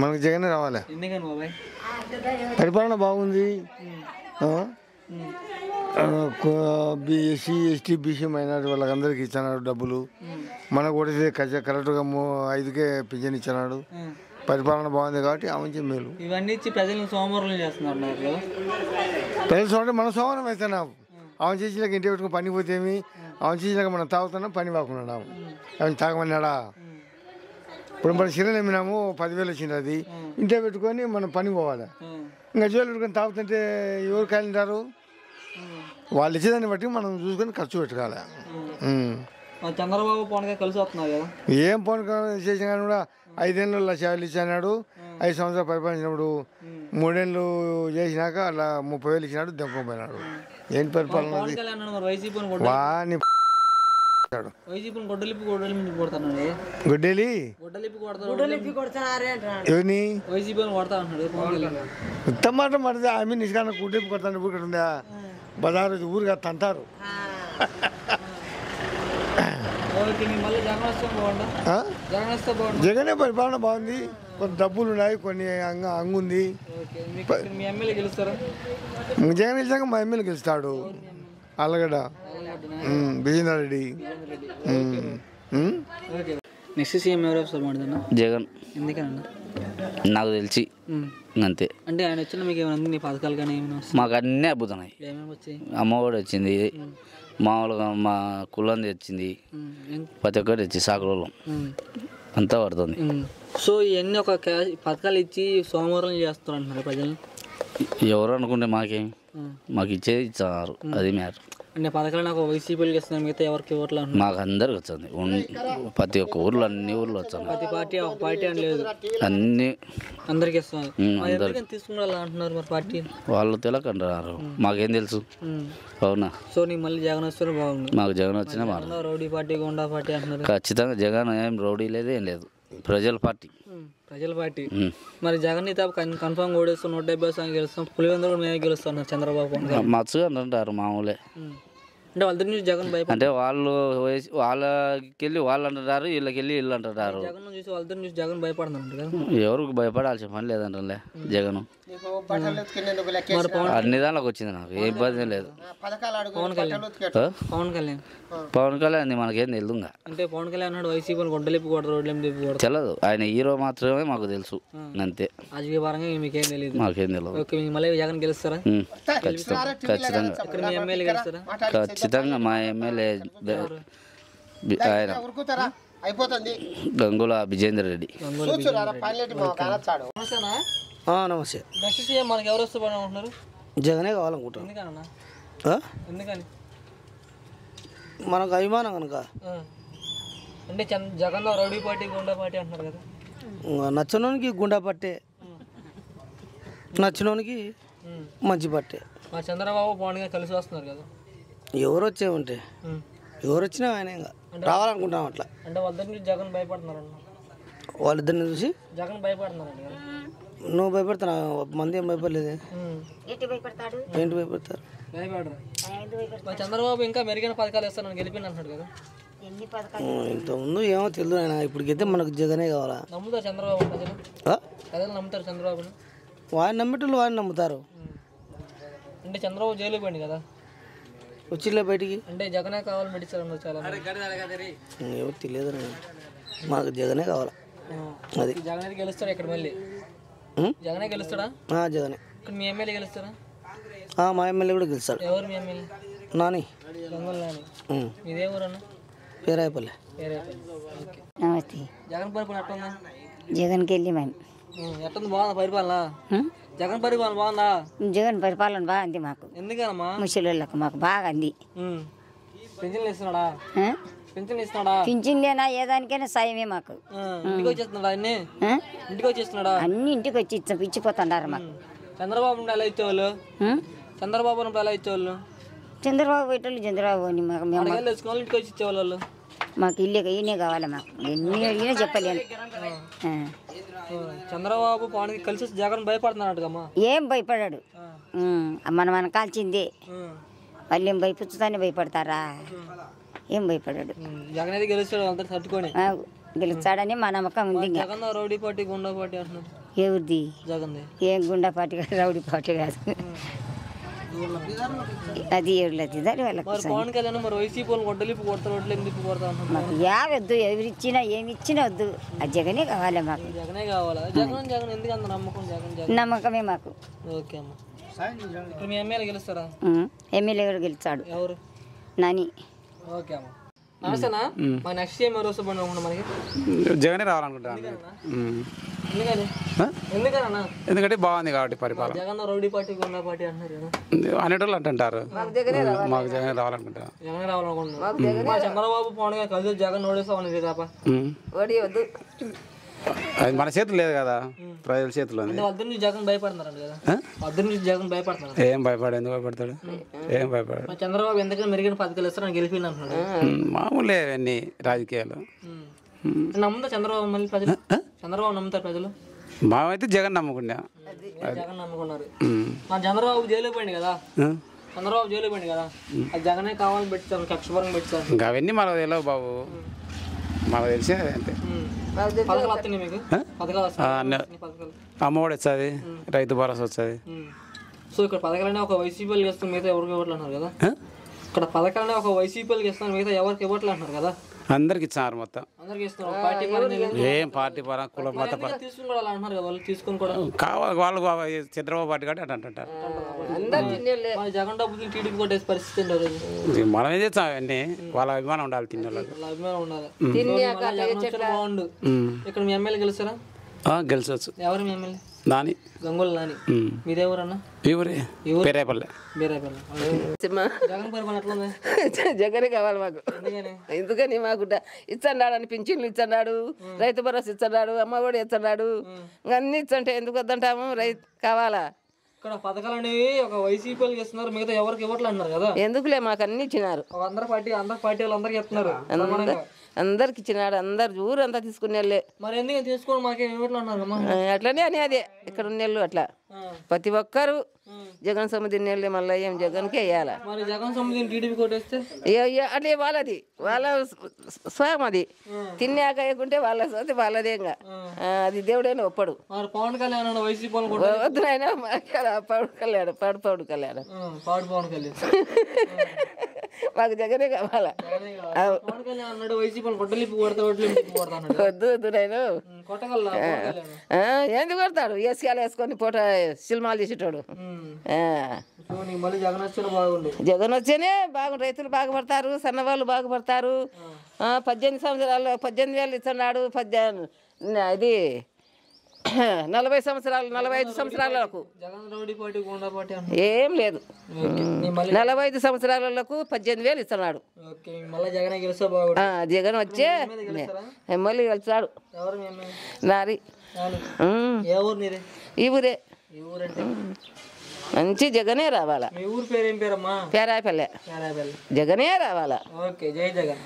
మనకు జగన్ రావాలి. పరిపాలన బాగుంది. ఎస్సీ ఎస్టీ బీసీ మైనారిటీ వాళ్ళకందరికి ఇచ్చినాడు డబ్బులు. మనకు కూడా కరెక్ట్గా 5కే పింఛన్ ఇచ్చినాడు. పరిపాలన బాగుంది కాబట్టి మంచి మేలు. ఇవన్నీ ఇచ్చి ప్రజలను సోమవారం చేస్తున్నారు. ప్రజలు చూడండి, మనం సోమవారం వేస్తున్నాం. ఆమె చేసినాక ఇంటి పెట్టుకుని పని పోతేమి, ఆమె చేసినాక మనం తాగుతున్నాం, పని బాగున్నాము. ఆమె తాగమన్నాడా? ఇప్పుడు మనం సిరలు నమ్మినాము, 10,000 వచ్చింది. అది ఇంటే పెట్టుకొని మనం పని పోవాలి. ఇంకా జోలు పెట్టుకొని తాగుతుంటే ఎవరు కాలింటారు? వాళ్ళు ఇచ్చేదాన్ని బట్టి మనం చూసుకొని ఖర్చు పెట్టుకోవాలి. చంద్రబాబు పవన్ కలిసి వస్తున్నారు కదా. ఏం పవన్ చేసిన కానీ కూడా 5 ఏళ్ళు లక్షలు ఇచ్చినాడు. 5 సంవత్సరాలు పరిపాలించినప్పుడు 3 ఏళ్ళు చేసినాక అలా 30,000 ఇచ్చినాడు, దెంకపోయినాడు. ఏంటి పరిపాలన? వాని గుడ్డేలి ఎవరిని ఉత్తమాట మరిది ఆమె నిజంగా గుడ్డెప్పి కొడతాను. ఊరికట్టు ఉందా బజారు ఊరుగా తంటారు. జగనే పరిపాలన బాగుంది. కొన్ని డబ్బులు ఉన్నాయి, కొన్ని అంగుంది. జగన్ గెలిచాక మా ఎమ్మెల్యే గెలుస్తాడు. అల్లగడ్డ బిజేందర్ రెడ్డి. నెక్స్ట్ సీఎం ఎవరు? జగన్. ఎందుకన్నా? నాకు తెలిసి అంతే. అంటే ఆయన వచ్చిన మీకు ఏమైనా నీ పథకాలు కానీ ఏమైనా? మాకు అన్నీ అబ్బుతున్నాయి. అమ్మఒడి వచ్చింది, మామూలుగా మా కులంది వచ్చింది, ప్రతి ఒక్కటి వచ్చి సాకులం అంతా పడుతుంది. సో ఇవన్నీ ఒక పథకాలు ఇచ్చి సోమవారం చేస్తున్నారు అంటున్నారు ప్రజలు. ఎవరు అనుకుంటే మాకేం, మాకు ఇచ్చేది ఇచ్చారు. అది మ్యాటర్. అంటే పథకాలు నాకు వైసీపీలు ఇస్తున్నారు, మిగతా ఎవరికి ఓట్లు? మాకు అందరికి వచ్చింది. ప్రతి ఒక్క ఊర్లో అన్ని ఊర్లో వచ్చాను. ప్రతి పార్టీ ఒక పార్టీ అని లేదు, అన్ని అందరికి ఇస్తున్నారు. తీసుకున్నారు అంటున్నారు మరి పార్టీ వాళ్ళు తెలకంటారు. మాకేం తెలుసు? అవునా? సో నీకు మళ్ళీ జగన్ వస్తే బాగుంది. మాకు జగన్ వచ్చినా రౌడీ పార్టీ, గుండా పార్టీ అంటున్నారు. ఖచ్చితంగా జగన్ ఏం రౌడీ లేదు, ఏం లేదు. ప్రజల పార్టీ. ప్రజల పార్టీ. మరి జగన్ కన్ఫర్మ్ ఓడేస్తాం, 170 స్థానం గెలుస్తాం. పులివెందులు కూడా మేమే గెలుస్తాం చంద్రబాబు మచ్చుగా అంటారు మామూలే. అంటే వాళ్ళ నుంచి జగన్ భయపడి, అంటే వాళ్ళు వాళ్ళకెళ్ళి వాళ్ళు అంటారు, వీళ్ళకెళ్ళి వీళ్ళు అంటారు. జగన్ చూసి వాళ్ళ నుంచి జగన్ భయపడుతున్నారు. ఎవరికి భయపడాల్సిన పని లేదంటే జగన్ అన్ని దానిలోకి వచ్చింది. నాకు ఏ ఇబ్బంది లేదు. పవన్ కళ్యాణ్ మనకేం తెలియదు. అంటే పవన్ కళ్యాణ్ వైసీపీ గొడ్డలిప్పి కూడా రోడ్లు తెలియదు. ఆయన హీరో మాత్రమే మాకు తెలుసు అంతే. రాజకీయ పరంగా మీకేం తెలియదు. మాకేం తెలియదు. మళ్ళీ జగన్ గెలుస్తారా? ఖచ్చితంగా ఖచ్చితంగా మా ఎమ్మెల్యే ఆయన గంగుల బిజేందర్ రెడ్డి. నమస్తే. నెక్స్ట్ సీఎం మనకి ఎవరు వస్తే బాగుంటున్నారు? జగనే కావాలనుకుంటాను. ఎందుకని? మనకు అభిమానం కనుక. అంటే జగన్ రౌడీ పార్టీ, గుండా పార్టీ అంటున్నారు కదా. నచ్చినోనికి గుండా పట్టే, నచ్చినోనికి మంచి పట్టే. మా చంద్రబాబు పవన్ గారు కలిసి వస్తున్నారు కదా. ఎవరు వచ్చేమంటే ఎవరు వచ్చినా ఆయన ఇంకా రావాలనుకుంటాం అట్లా. అంటే వాళ్ళిద్దరి నుంచి జగన్ భయపడుతున్నారు అన్న. వాళ్ళిద్దరిని చూసి జగన్ భయపడుతున్నారు. నువ్వు భయపడతా, మంది ఏం భయపడలేదు. ఏంటి భయపడతారు? మా చంద్రబాబు ఇంకా మెరుగైన పథకాలు ఇస్తాను గెలిపిండి అంటున్నాడు కదా. ఇంతకుముందు ఏమో తెలియదు ఆయన. ఇప్పటికైతే మనకు జగనే కావాలా. నమ్ముతారు చంద్రబాబు ప్రజలు నమ్ముతారు చంద్రబాబుని. వాడిని నమ్మేటోళ్ళు వాడిని నమ్ముతారు. అంటే చంద్రబాబు జైలు పోయింది కదా, వచ్చిలే బయటికి. అంటే జగనే కావాలని పెట్టించారు చాలా. ఏమో తెలియదు, మాకు జగనే కావాలా. అది జగన్ గెలుస్తాడా ఇక్కడ? మళ్ళీ జగనే గెలుస్తాడా? జగనే. ఇక్కడ మీ ఎమ్మెల్యే గెలుస్తాడా? మా ఎమ్మెల్యే కూడా గెలుస్తాడు. ఎవరు మీ ఎమ్మెల్యే? నాని. గంగుల నాని. ఇదే ఊరన్నా? పేరాయపల్లి. నమస్తే. జగన్ పరిపాలన ఎట్లుందా? జగన్కి వెళ్ళి మేము ఎట్లుంది? బాగుందా పరిపాలన? జగన్ పరిపాలన బాగుందా? జగన్ పరిపాలన బాగుంది మాకు. ఎందుకనమ్మా? ముసలిళ్ళకు మాకు బాగా అంది. పింఛన్లు ఇస్తున్నాడా? పింఛన్లు ఇస్తున్నాడా? పింఛన్లేనా ఏదానికైనా సాయమే మాకు. ఇంటికి వచ్చేస్తున్నాడా? ఇంటికి వచ్చేస్తున్నాడా? అన్ని ఇంటికి వచ్చి ఇచ్చిపోతున్నారు మాకు. చంద్రబాబు నుండి ఎలా ఇచ్చేవాళ్ళు? చంద్రబాబు నుండి ఎలా ఇచ్చేవాళ్ళు? చంద్రబాబు పెట్టాలి. చంద్రబాబు అని మాకు ఇంటికి వచ్చి ఇచ్చేవాళ్ళు. మాకు ఇల్లు ఈయనే కావాలి. మాకు ఎన్ని అడిగినా చెప్పలేను. చంద్రబాబు పవన్ కలిసి జగన్ భయపడుతున్నాడు. ఏం భయపడాడు. మన కాల్చింది వాళ్ళు ఏం భయపుచ్చుతానే భయపడతారా? ఏం భయపడాడు. జగన్ అయితే గెలుస్తాడు అంతా తట్టుకొని. గెలుస్తాడని మా నమ్మకం ఉంది. ఇంకా జగన్ రౌడీ పార్టీ గుండా పార్టీ అంటున్నారు. ఎవరిది? జగన్ ఏం గుండా పార్టీ కాదు, రౌడీ పార్టీ కాదు. అది ఎవరిది దాని వాళ్ళకి. పవన్ కళ్యాణ్ మరి వైసీపీ వాళ్ళు గొడ్డలిపి కొడతారు, రోడ్లు ఎందుకు కొడతా అంటున్నారు. మాకు యావద్దు, ఎవరిచ్చినా ఏమి ఇచ్చినా వద్దు, ఆ జగనే కావాలి మాకు. జగనే కావాలా? జగన్ జగన్ ఎందుకు అంత నమ్మకం? జగన్ జగన్ నమ్మకమే మాకు. ఓకే అమ్మ. ఇప్పుడు మీ ఎమ్మెల్యే గెలుస్తారా? ఎమ్మెల్యే కూడా గెలుస్తాడు, ఎవరు? నాని. ఓకే అమ్మ. నమస్తేనా? మా నెక్స్ట్ ఏం ఎవరు వస్తే మనకి జగనే రావాలనుకుంటాను. ఎందుకని? ఎందుకన్నా? ఎందుకంటే బాగుంది కాబట్టి పరిపాలన. జగన్ రౌడీ పార్టీ గుండా పార్టీ అంటున్నారు కదా అనేటోళ్ళు అంటుంటారు. మాకు జగనే రావాలనుకుంటాను. జగనే రావాలనుకుంటున్నారు. మా చంద్రబాబు పవన్ గారు కలిసి జగన్ ఓడేస్తామని తప్ప అది మన చేతులు లేదు కదా, ప్రజల చేతిలో ఉంది. వద్దు నుంచి జగన్ భయపడుతున్నారు కదా, వద్దు నుంచి జగన్ భయపడుతున్నారు. ఏం భయపడు, ఎందుకు భయపడతాడు? ఏం భయపడాడు. చంద్రబాబు ఎందుకని మెరుగైన పథకాలు ఇస్తారు గెలిపింది అంటున్నాడు. మామూలే అవన్నీ రాజకీయాలు. నమ్ముతా చంద్రబాబు మళ్ళీ ప్రజలు? చంద్రబాబు నమ్ముతారు ప్రజలు? మామైతే జగన్ నమ్ముకున్నా. జగన్ నమ్ముకున్నారు. మా చంద్రబాబు జైలు పోయింది కదా, చంద్రబాబు జైలు పోయింది కదా, అది జగనే కావాలని పెట్టారు, కక్షపరంగా పెట్టారు. ఇంకా అవన్నీ మనకు తెలియవు బాబు, మనకు తెలిసేది అంతే. పథకాలు వస్తున్నాయి మీకు? పథకాలు అమ్మఒడి వస్తుంది, రైతు భరోసా వస్తుంది. సో ఇక్కడ పథకాలనే ఒక వైసీపీలు చేస్తాం, మిగతా ఎవరికి ఇవ్వట్లు అన్నారు కదా. ఇక్కడ పథకాలనే ఒక వైసీపీలు ఇస్తాను, మిగతా ఎవరికి ఇవ్వట్లు అంటున్నారు కదా. అందరికి ఇచ్చారు మొత్తం. అందరికి ఇస్తున్నారు. పార్టీ పరంగా ఏం పార్టీ పరం, కుల మత పరం తీసుకుని కూడా అంటున్నారు కదా, వాళ్ళు తీసుకుని కూడా కావాలి. వాళ్ళు చంద్రబాబు పార్టీ కాబట్టి అట్లా అంటారు. జగన్ డబ్బులు టీడీపీ కొట్టేసి పరిస్థితి ఉండదు. మనం ఏం చేస్తాం అవన్నీ, వాళ్ళ అభిమానం ఉండాలి. తిన్న వాళ్ళకి అభిమానం ఉండాలి. బాగుండు. ఇక్కడ మీ ఎమ్మెల్యే గెలుస్తారా? గెలిచవచ్చు. ఎవరు మీ ఎమ్మెల్యే? నాని, గంగోలు నాని. మీదేవరన్నా? ఊరే పేరేపల్లె. జగన్ పరిపాలన ఎట్లా ఉంది? జగనే కావాలి మాకు. ఎందుకని మాకు ఇచ్చన్నాడు అని పింఛన్లు ఇచ్చన్నాడు, రైతు భరోసా ఇచ్చన్నాడు, అమ్మ ఒడి ఇచ్చన్నాడు, అన్ని ఇచ్చంటే ఎందుకు వద్దంటాము? రైతు కావాలా? ఇక్కడ పథకాలు అనేవి ఒక వైసీపీలు ఇస్తున్నారు, మిగతా ఎవరికి ఇవ్వట్లు అన్నారు కదా. ఎందుకులే, మాకు అన్ని ఇచ్చినారు. అందరి పార్టీ వాళ్ళు అందరికి ఇస్తున్నారు. అందరికి ఇచ్చినాడు, అందరు ఊరంతా తీసుకునే వాళ్ళే. మరి ఎందుకు తీసుకోండి మాకేం ఇవ్వట్లు అన్నారు? అట్లనే అని అదే ఇక్కడ ఉన్నెళ్ళు అట్లా ప్రతి ఒక్కరు జగన్ సమితి నీళ్ళే, మళ్ళీ ఏం జగన్కే వేయాల. మరి జగన్ సమితి టీడీపీ కొట్టేస్తే అట్లే వాళ్ళది, వాళ్ళ స్వయం అది. తిన్నాక వేయకుంటే వాళ్ళ సోతి వాళ్ళదే. ఇంకా అది దేవుడైనా ఒప్పడు. మరి పవన్ కళ్యాణ్ వైసీపీ వద్దునైనా పవన్ కళ్యాణ్ పవన్ కళ్యాణ్ పవన్ కళ్యాణ్ మాకు జగనే కావాలా. పవన్ కళ్యాణ్ అన్నాడు వైసీపీ కొట్టలిపి కొడతా వద్దు వద్దు నేను కొట్టగల. ఎందుకు కొడతాడు? ఏసుకాయలు వేసుకొని పూట సినిమాలు తీసేటోడు. జగన్ వచ్చేనే బాగుంది, రైతులు బాగుపడతారు, సన్నవాళ్ళు బాగుపడతారు. 18 సంవత్సరాలు 18,000 ఇస్తున్నాడు. ఇది 40 సంవత్సరాలు 45 సంవత్సరాలకు ఏం లేదు. 45 సంవత్సరాలకు 18,000 ఇస్తున్నాడు. జగన్ వచ్చే మళ్ళీ గెలిచాడు. నారి ఈ ఊరే. మంచి జగనే రావాలా. పేరాపల్లె. జగనే రావాలా. ఓకే, జై జగన్.